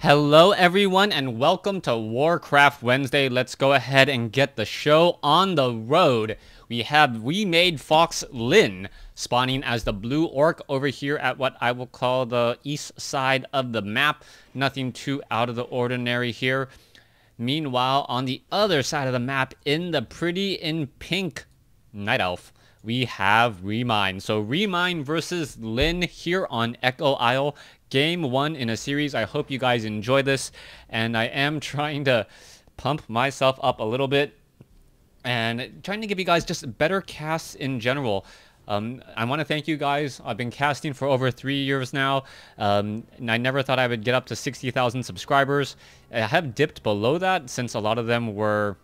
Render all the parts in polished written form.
Hello everyone and welcome to Warcraft Wednesday. Let's go ahead and get the show on the road. We have remade Fox Lyn spawning as the blue orc over here at what I will call the east side of the map. Nothing too out of the ordinary here. Meanwhile, on the other side of the map, in the pretty in pink Night Elf, we have Remine. So Remine versus Lyn here on Echo Isle. Game 1 in a series. I hope you guys enjoy this. And I am trying to pump myself up a little bit and trying to give you guys just better casts in general. I want to thank you guys. I've been casting for over 3 years now, and I never thought I would get up to 60,000 subscribers. I have dipped below that since a lot of them were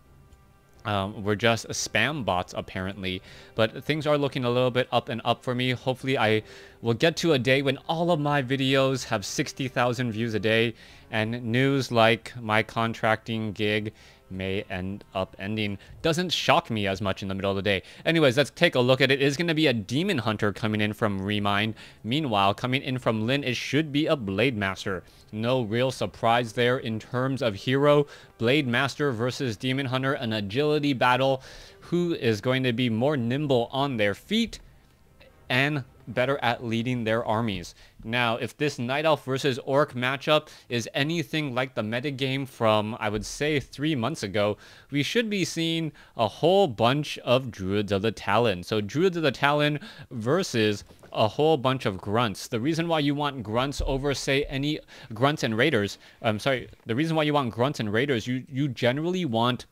just spam bots apparently, but things are looking a little bit up and up for me. Hopefully I will get to a day when all of my videos have 60,000 views a day, and news like my contracting gig may end up ending doesn't shock me as much in the middle of the day. Anyways, let's take a look at it. It is going to be a Demon Hunter coming in from Remine. Meanwhile, coming in from Lyn, it should be a Blade Master. No real surprise there in terms of hero. Blade Master versus Demon Hunter, an agility battle. Who is going to be more nimble on their feet and better at leading their armies? Now, if this Night Elf versus Orc matchup is anything like the metagame from, I would say, 3 months ago, we should be seeing a whole bunch of Druids of the Talon. So Druids of the Talon versus a whole bunch of Grunts. The reason why you want Grunts over, say, any Grunts and Raiders, the reason why you want Grunts and Raiders, you generally want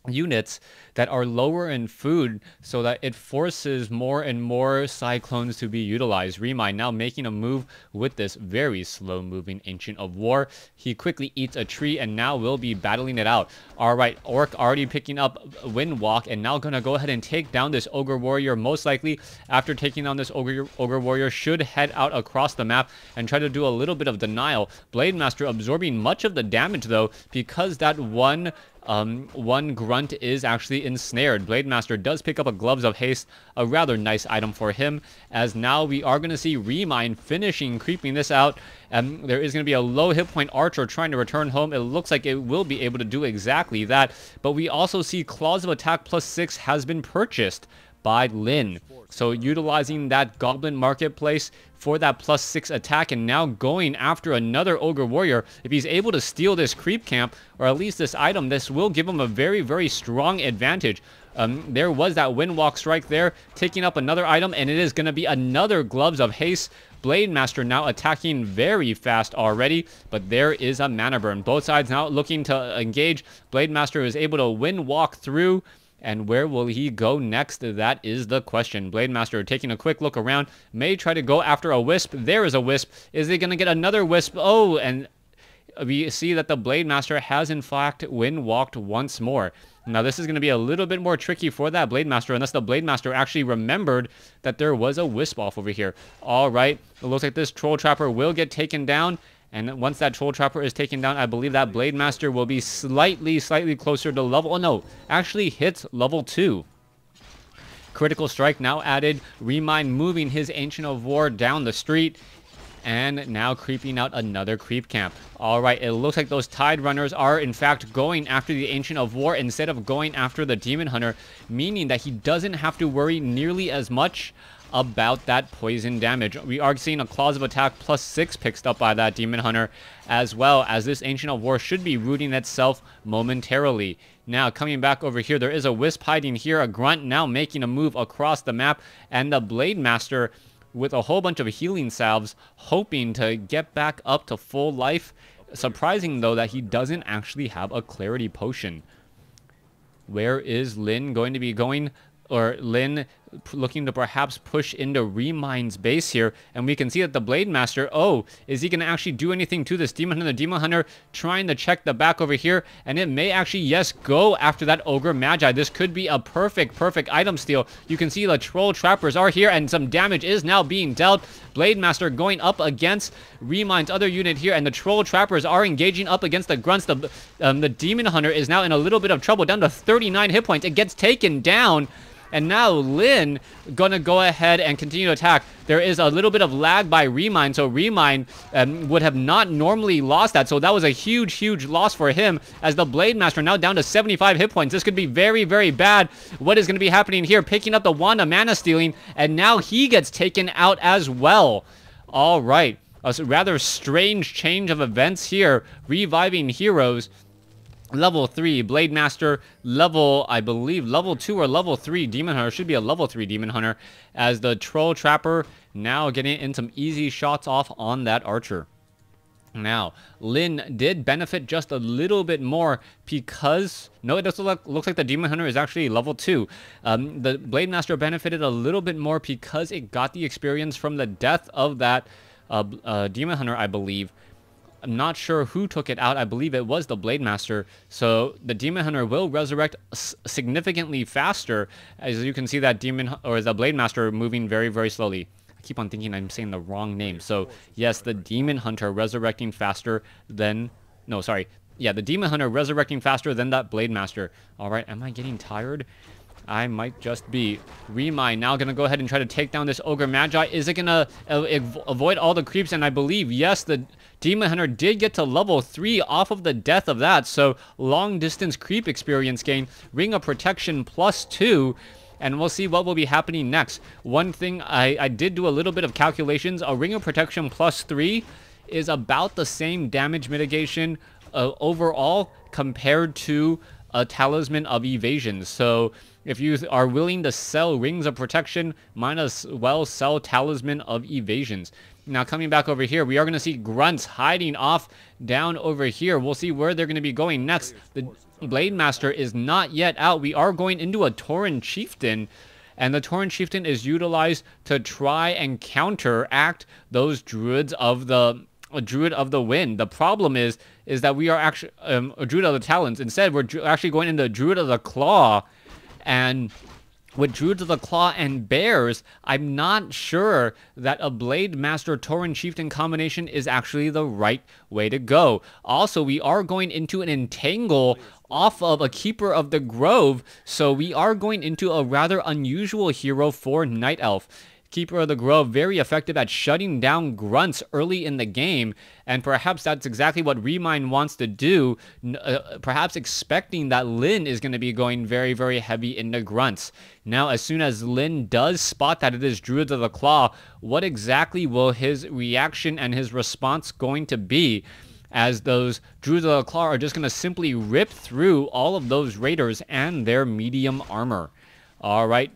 units that are lower in food so that it forces more and more cyclones to be utilized. Remine now making a move with this very slow moving Ancient of War. He quickly eats a tree and now will be battling it out. Alright, Orc already picking up Windwalk and now gonna go ahead and take down this Ogre Warrior. Most likely after taking down this Ogre Warrior should head out across the map and try to do a little bit of denial. Blade Master absorbing much of the damage though, because that one Grunt is actually ensnared. Blade Master does pick up a Gloves of Haste, a rather nice item for him, as now we are going to see Remine finishing creeping this out. There is going to be a low hit point Archer trying to return home. It looks like it will be able to do exactly that, but we also see Claws of Attack +6 has been purchased by Lyn. So utilizing that Goblin Marketplace for that +6 attack and now going after another Ogre Warrior. If he's able to steal this creep camp, or at least this item, this will give him a very, very strong advantage. There was that Windwalk strike there, taking up another item, and it is going to be another Gloves of Haste. Blade Master now attacking very fast already, but there is a mana burn. Both sides now looking to engage. Blade Master is able to Windwalk through. And where will he go next? That is the question. Blade Master taking a quick look around. May try to go after a Wisp. There is a Wisp. Is he going to get another Wisp? Oh, and we see that the Blade Master has in fact Windwalked once more. Now this is going to be a little bit more tricky for that Blade Master unless the Blade Master actually remembered that there was a Wisp off over here. Alright, it looks like this Troll Trapper will get taken down. And once that Troll Trapper is taken down, I believe that Blade Master will be slightly closer to level... Oh, no. Actually hits level 2. Critical Strike now added. Remine moving his Ancient of War down the street. And now creeping out another creep camp. Alright, it looks like those Tide Runners are in fact going after the Ancient of War instead of going after the Demon Hunter. Meaning that he doesn't have to worry nearly as much about that poison damage. We are seeing a Claws of Attack +6 picked up by that Demon Hunter, as well as this Ancient of War should be rooting itself momentarily. Now coming back over here, there is a Wisp hiding here, a Grunt now making a move across the map, and the Blade Master with a whole bunch of healing salves hoping to get back up to full life. Surprising though that he doesn't actually have a Clarity Potion. Where is Lyn going to be going? Or Lyn looking to perhaps push into Remine's base here. And we can see that the Blade Master, oh, is he going to actually do anything to this Demon Hunter? The Demon Hunter trying to check the back over here. And it may actually, yes, go after that Ogre Magi. This could be a perfect item steal. You can see the Troll Trappers are here and some damage is now being dealt. Blade Master going up against Remine's other unit here. And the Troll Trappers are engaging up against the Grunts. The Demon Hunter is now in a little bit of trouble, down to 39 hit points. It gets taken down. And now Lin gonna go ahead and continue to attack. There is a little bit of lag by Remind, so Remind would have not normally lost that. So that was a huge, huge loss for him, as the Blade Master now down to 75 hit points. This could be very, very bad. What is going to be happening here? Picking up the Wanda mana stealing, and now he gets taken out as well. All right. A rather strange change of events here. Reviving heroes. Level 3 Blade Master, level, I believe, level 2 or level 3 Demon Hunter. Should be a level 3 Demon Hunter, as the Troll Trapper now getting in some easy shots off on that Archer. Now, Lin did benefit just a little bit more because... No, it doesn't looks like the Demon Hunter is actually level 2. The Blade Master benefited a little bit more because it got the experience from the death of that Demon Hunter, I believe. I'm not sure who took it out. I believe it was the Blade Master. So the Demon Hunter will resurrect significantly faster. As you can see, that Demon or the Blade Master moving very, very slowly. I keep on thinking I'm saying the wrong name. So yes, the Demon Hunter resurrecting faster than... No, sorry. Yeah, the Demon Hunter resurrecting faster than that Blade Master. All right, am I getting tired? I might just be. Remind now going to go ahead and try to take down this Ogre Magi. Is it going to avoid all the creeps? And I believe, yes, the Demon Hunter did get to level 3 off of the death of that. So long distance creep experience gain. Ring of Protection +2. And we'll see what will be happening next. One thing, I did do a little bit of calculations. A Ring of Protection +3 is about the same damage mitigation overall compared to a Talisman of Evasion. So if you are willing to sell Rings of Protection, might as well sell Talisman of Evasions. Now coming back over here, we are going to see Grunts hiding off down over here. We'll see where they're going to be going next. The Blade Master is not yet out. We are going into a Tauren Chieftain, and the Tauren Chieftain is utilized to try and counteract those Druids of the Druid of the Wind. The problem is that we are actually a Druid of the Talons. Instead, we're actually going into Druid of the Claw. And with Druids of the Claw and Bears, I'm not sure that a Blade Master Tauren Chieftain combination is actually the right way to go. Also, we are going into an Entangle off of a Keeper of the Grove, so we are going into a rather unusual hero for Night Elf. Keeper of the Grove, very effective at shutting down Grunts early in the game, and perhaps that's exactly what Remind wants to do, perhaps expecting that Lin is going to be going very, very heavy into Grunts. Now, as soon as Lin does spot that it is Druids of the Claw, what exactly will his reaction and his response going to be? As those Druids of the Claw are just going to simply rip through all of those Raiders and their medium armor. All right.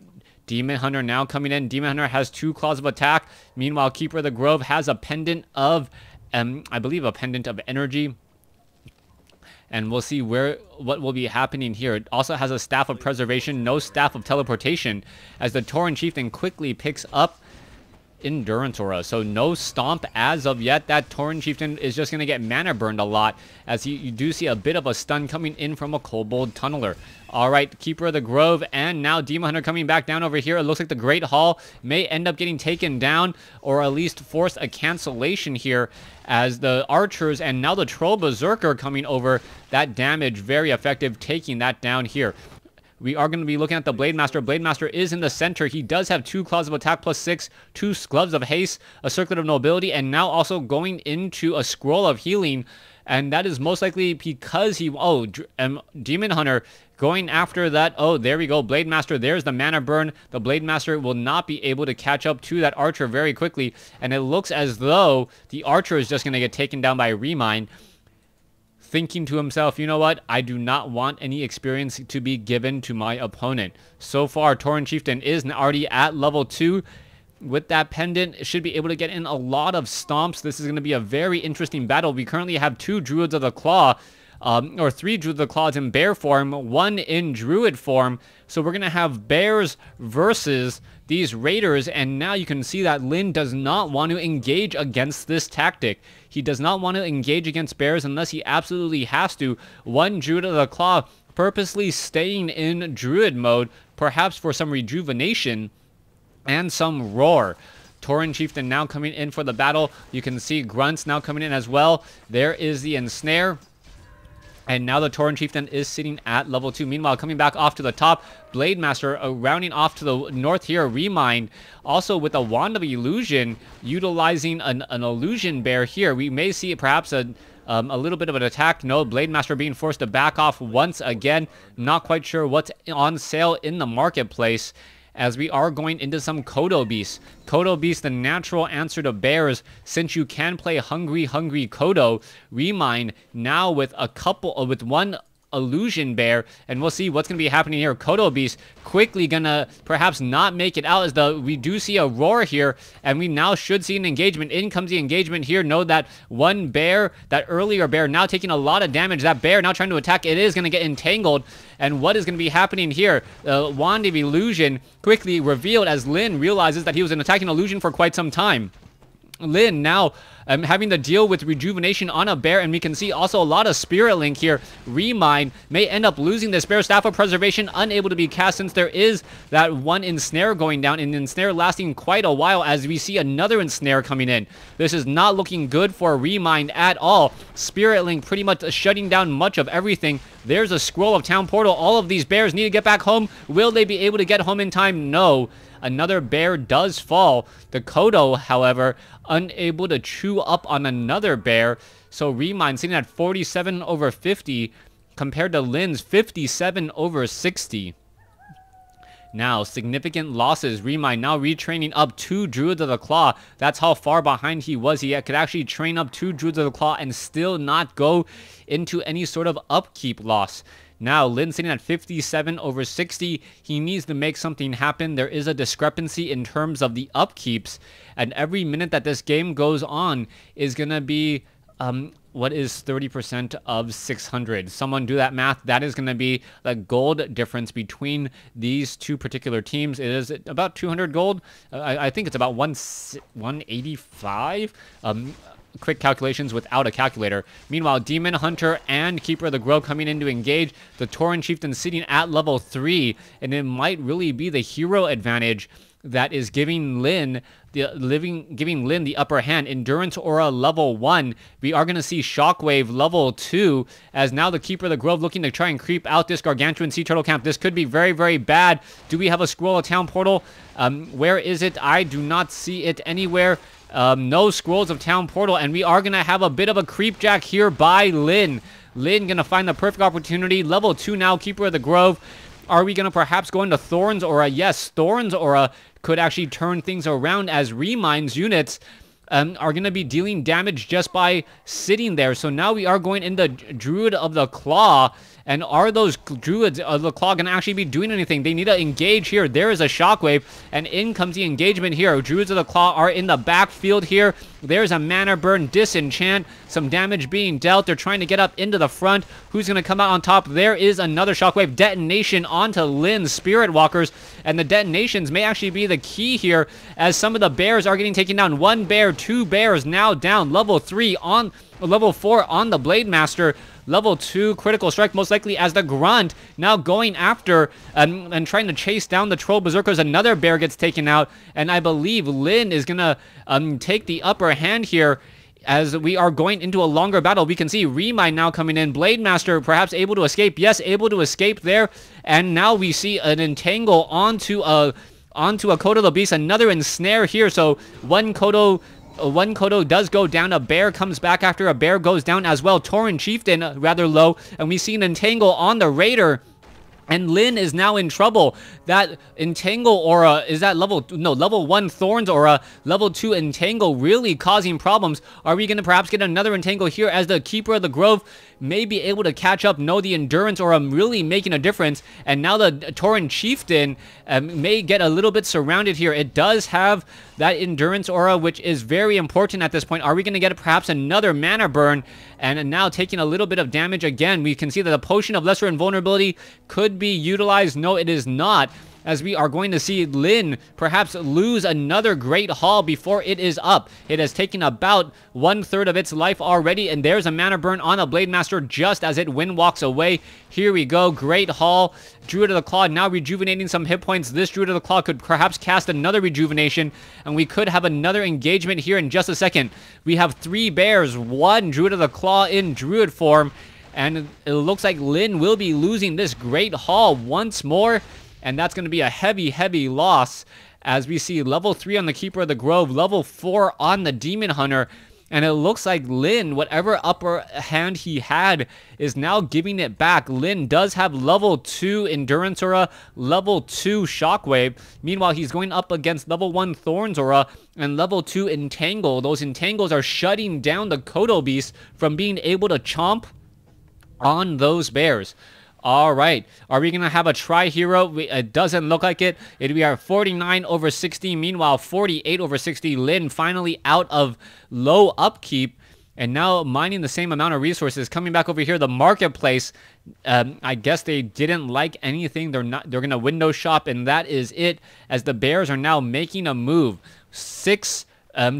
Demon Hunter now coming in. Demon Hunter has 2 claws of attack. Meanwhile, Keeper of the Grove has a pendant of, I believe, a pendant of energy. And we'll see what will be happening here. It also has a Staff of Preservation, no Staff of Teleportation, as the Tauren Chieftain quickly picks up Endurance Aura. So no Stomp as of yet. That Tauren Chieftain is just going to get mana burned a lot, as you do see a bit of a stun coming in from a Kobold Tunneler. All right, Keeper of the Grove, and now Demon Hunter coming back down over here. It looks like the Great Hall may end up getting taken down, or at least force a cancellation here, as the Archers and now the Troll Berserker coming over. That damage, very effective, taking that down here. We are going to be looking at the Blade Master. Blade Master is in the center. He does have 2 Claws of Attack +6, 2 Gloves of Haste, a Circlet of Nobility, and now also going into a Scroll of Healing. And that is most likely because he... Oh, Demon Hunter going after that. Oh, there we go. Blade Master, there's the mana burn. The Blade Master will not be able to catch up to that Archer very quickly. And it looks as though the Archer is just going to get taken down by Remind, thinking to himself, you know what, I do not want any experience to be given to my opponent. So far, Tauren Chieftain is already at level 2. With that pendant, it should be able to get in a lot of stomps. This is going to be a very interesting battle. We currently have 2 Druids of the Claw, or 3 Druids of the Claws in bear form, 1 in Druid form. So we're going to have bears versus these Raiders, and now you can see that Lin does not want to engage against this tactic. He does not want to engage against bears unless he absolutely has to. 1 Druid of the Claw purposely staying in Druid mode, perhaps for some rejuvenation and some roar. Tauren Chieftain now coming in for the battle. You can see Grunts now coming in as well. There is the Ensnare. And now the Tauren Chieftain is sitting at level 2. Meanwhile, coming back off to the top, Blade Master rounding off to the north here. Remind also with a Wand of Illusion, utilizing an Illusion Bear here. We may see perhaps a little bit of an attack. No, Blade Master being forced to back off once again. Not quite sure what's on sale in the marketplace, as we are going into some Kodo Beasts. Kodo Beast, the natural answer to bears, since you can play Hungry Kodo. Remind now with one Illusion Bear, and we'll see what's going to be happening here. Kodo Beast quickly gonna perhaps not make it out, as we do see a roar here, and we now should see an engagement. In comes the engagement here. Know that one bear, that earlier bear, now taking a lot of damage. That bear now trying to attack. It is going to get entangled, and what is going to be happening here? Wand of Illusion quickly revealed as Lin realizes that he was an attacking illusion for quite some time. Lin now having to deal with rejuvenation on a bear, and we can see also a lot of Spirit Link here. Remind may end up losing this bear. Staff of Preservation unable to be cast, since there is that one Ensnare going down, and Ensnare lasting quite a while, as we see another Ensnare coming in. This is not looking good for Remind at all. Spirit Link pretty much shutting down much of everything. There's a Scroll of Town Portal. All of these bears need to get back home. Will they be able to get home in time? No. Another bear does fall. The Kodo, however, unable to chew up on another bear. So Remind sitting at 47 over 50 compared to Lin's 57 over 60. Now, significant losses. Remind now retraining up 2 Druids of the Claw. That's how far behind he was. He could actually train up 2 Druids of the Claw and still not go into any sort of upkeep loss. Now, Lin sitting at 57 over 60. He needs to make something happen. There is a discrepancy in terms of the upkeeps. And every minute that this game goes on is going to be, what is 30% of 600? Someone do that math. That is going to be the gold difference between these two particular teams. It is about 200 gold. I think it's about 185. Quick calculations without a calculator. Meanwhile, Demon Hunter and Keeper of the Grove coming in to engage. The Tauren Chieftain sitting at level 3, and it might really be the hero advantage that is giving Lin the upper hand. Endurance Aura level 1. We are going to see Shockwave level 2, as now the Keeper of the Grove looking to try and creep out this Gargantuan Sea Turtle camp. This could be very, very bad. Do we have a Scroll of Town Portal? Where is it? I do not see it anywhere. No Scrolls of Town Portal, and we are going to have a bit of a creepjack here by Lin. Lin going to find the perfect opportunity. Level 2 now, Keeper of the Grove. Are we going to perhaps go into Thorns Aura? Yes, Thorns Aura could actually turn things around, as Remind's units are going to be dealing damage just by sitting there. So now we are going into Druid of the Claw. And are those Druids of the Claw going to actually be doing anything? They need to engage here. There is a Shockwave, and in comes the engagement here. Druids of the Claw are in the backfield here. There's a Mana Burn, Disenchant, some damage being dealt. They're trying to get up into the front. Who's going to come out on top? There is another Shockwave. Detonation onto Lin's Spirit Walkers, and the detonations may actually be the key here, as some of the bears are getting taken down. 1 bear, 2 bears now down. Level 3 on level 4 on the Blade Master. Level 2 critical strike, most likely, as the Grunt now going after and trying to chase down the Troll Berserkers. Another bear gets taken out, and I believe Lin is going to take the upper hand here, as we are going into a longer battle. We can see Remind now coming in. Blade Master perhaps able to escape. Yes, able to escape there. And now we see an entangle onto a Kodo the Beast. Another ensnare here. So one Kodo does go down. A bear comes back after. A bear goes down as well. Tauren Chieftain rather low. And we see an entangle on the Raider. And Lin is now in trouble. That Entangle Aura, is that level 1 Thorns Aura, level 2 Entangle really causing problems. Are we going to perhaps get another Entangle here, as the Keeper of the Grove may be able to catch up? No, the Endurance Aura really making a difference. And now the Tauren Chieftain may get a little bit surrounded here. It does have that Endurance Aura, which is very important at this point. Are we going to get perhaps another Mana Burn? And now taking a little bit of damage again. We can see that the Potion of Lesser Invulnerability could be utilized. No, it is not, as we are going to see Lin perhaps lose another Great Hall before it is up. It has taken about 1/3 of its life already, and there's a Mana Burn on a Blade Master just as it wind walks away. Here we go, Great Hall. Druid of the Claw now rejuvenating some hit points. This Druid of the Claw could perhaps cast another rejuvenation, and we could have another engagement here in just a second. We have 3 bears, 1 Druid of the Claw in Druid form. And it looks like Lin will be losing this Great Hall once more. And that's going to be a heavy, heavy loss, as we see level 3 on the Keeper of the Grove, level 4 on the Demon Hunter. And it looks like Lin, whatever upper hand he had, is now giving it back. Lin does have level 2 Endurance Aura, level 2 Shockwave. Meanwhile, he's going up against level 1 Thorns Aura and level 2 Entangle. Those Entangles are shutting down the Kodo Beast from being able to chomp on those bears. All right, are we going to have a Tri-Hero? It doesn't look like it. We are 49 over 60. Meanwhile, 48 over 60. Lin finally out of low upkeep and now mining the same amount of resources. Coming back over here, the marketplace. I guess they didn't like anything. They're going to window shop, and that is it, as the bears are now making a move. 6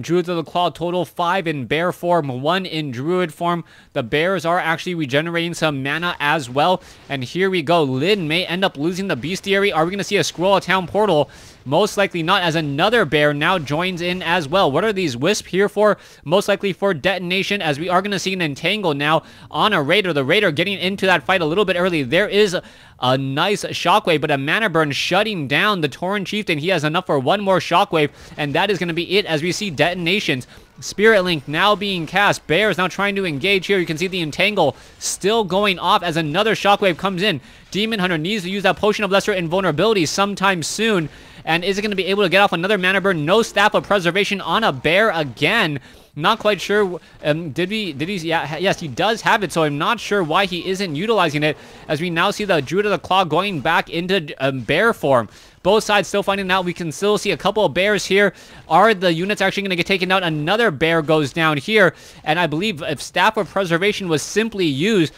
Druids of the Claw total, 5 in bear form, 1 in druid form. The bears are actually regenerating some mana as well. And here we go. Lin may end up losing the bestiary. Are we going to see a Scroll of Town portal? Most likely not, as another bear now joins in as well. What are these Wisp here for? Most likely for detonation, as we are going to see an Entangle now on a Raider. The Raider getting into that fight a little bit early. There is a nice Shockwave, but a Mana Burn shutting down the Tauren Chieftain. He has enough for one more Shockwave, and that is going to be it, as we see detonations. Spirit Link now being cast. Bears now trying to engage here. You can see the Entangle still going off as another Shockwave comes in. Demon Hunter needs to use that Potion of Lesser Invulnerability sometime soon. And is it going to be able to get off another Mana Burn? No Staff of Preservation on a bear again. Not quite sure. Yes, he does have it, so I'm not sure why he isn't utilizing it, as we now see the Druid of the Claw going back into bear form. Both sides still finding out. We can still see a couple of bears here. Are the units actually going to get taken out? Another bear goes down here, and I believe if Staff of Preservation was simply used,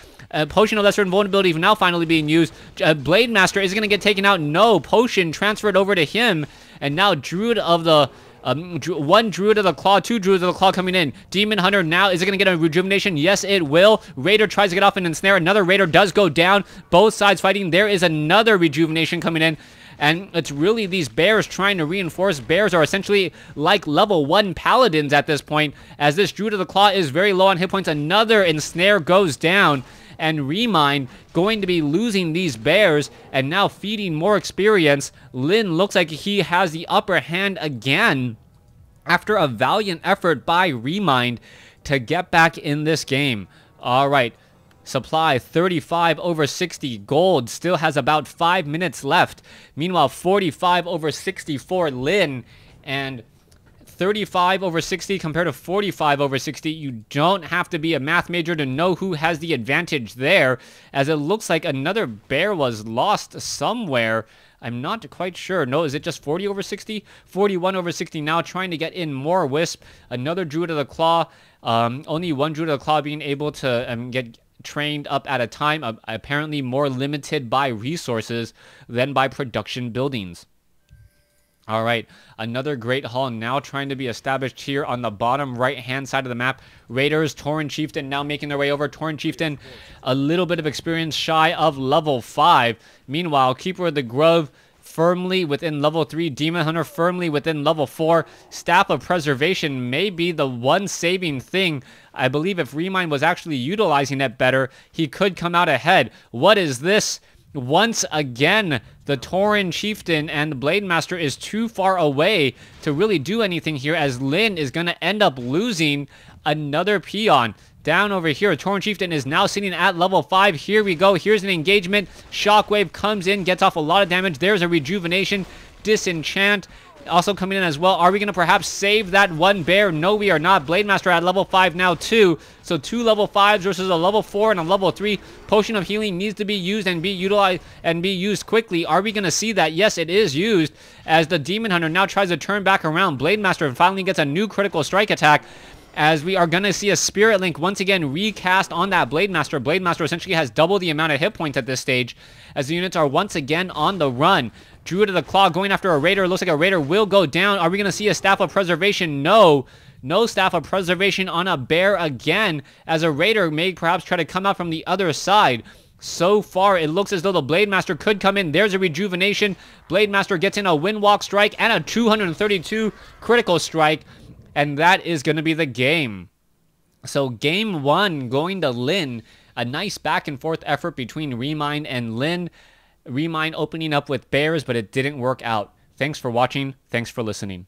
Potion of Lesser Invulnerability now finally being used. Blade Master is going to get taken out. No, Potion transferred over to him, and now Druid of the... one Druid of the Claw, 2 Druids of the Claw coming in. Demon Hunter now, is it going to get a rejuvenation? Yes, it will. Raider tries to get off an ensnare. Another Raider does go down. Both sides fighting. There is another rejuvenation coming in. And it's really these bears trying to reinforce. Bears are essentially like level 1 paladins at this point, as this Druid of the Claw is very low on hit points. Another ensnare goes down. And Remind going to be losing these bears and now feeding more experience. Lin looks like he has the upper hand again after a valiant effort by Remind to get back in this game. All right. Supply 35 over 60. Gold still has about 5 minutes left. Meanwhile, 45 over 64 Lin, and 35 over 60 compared to 45 over 60. You don't have to be a math major to know who has the advantage there, as it looks like another bear was lost somewhere. I'm not quite sure. No, is it just 40 over 60? 41 over 60 now, trying to get in more Wisp. Another Druid of the Claw. Only one Druid of the Claw being able to get trained up at a time. Apparently more limited by resources than by production buildings. All right, another Great Hall now trying to be established here on the bottom right-hand side of the map. Raiders, Tauren Chieftain now making their way over. Tauren Chieftain, a little bit of experience shy of level 5. Meanwhile, Keeper of the Grove firmly within level 3. Demon Hunter firmly within level 4. Staff of Preservation may be the one saving thing. I believe if Remind was actually utilizing it better, he could come out ahead. What is this? Once again, the Tauren Chieftain and the Blade Master is too far away to really do anything here, as Lin is going to end up losing another peon. Down over here, Tauren Chieftain is now sitting at level 5. Here we go. Here's an engagement. Shockwave comes in, gets off a lot of damage. There's a rejuvenation. Disenchant also coming in as well. Are we going to perhaps save that one bear? No, we are not. Blade Master at level 5 now too. So 2 level 5s versus a level 4 and a level 3. Potion of Healing needs to be used and be utilized and be used quickly. Are we going to see that? Yes, it is used, as the Demon Hunter now tries to turn back around. Blade Master finally gets a new critical strike attack, as we are going to see a Spirit Link once again recast on that Blade Master. Blade Master essentially has double the amount of hit points at this stage, as the units are once again on the run. Druid of the Claw going after a Raider. Looks like a Raider will go down. Are we going to see a Staff of Preservation? No. No Staff of Preservation on a bear again, as a Raider may perhaps try to come out from the other side. So far, it looks as though the Blade Master could come in. There's a rejuvenation. Blade Master gets in a Windwalk strike and a 232 critical strike, and that is going to be the game. So game 1 going to Lin. A nice back and forth effort between Remind and Lin. Remind opening up with bears, but it didn't work out. Thanks for watching. Thanks for listening.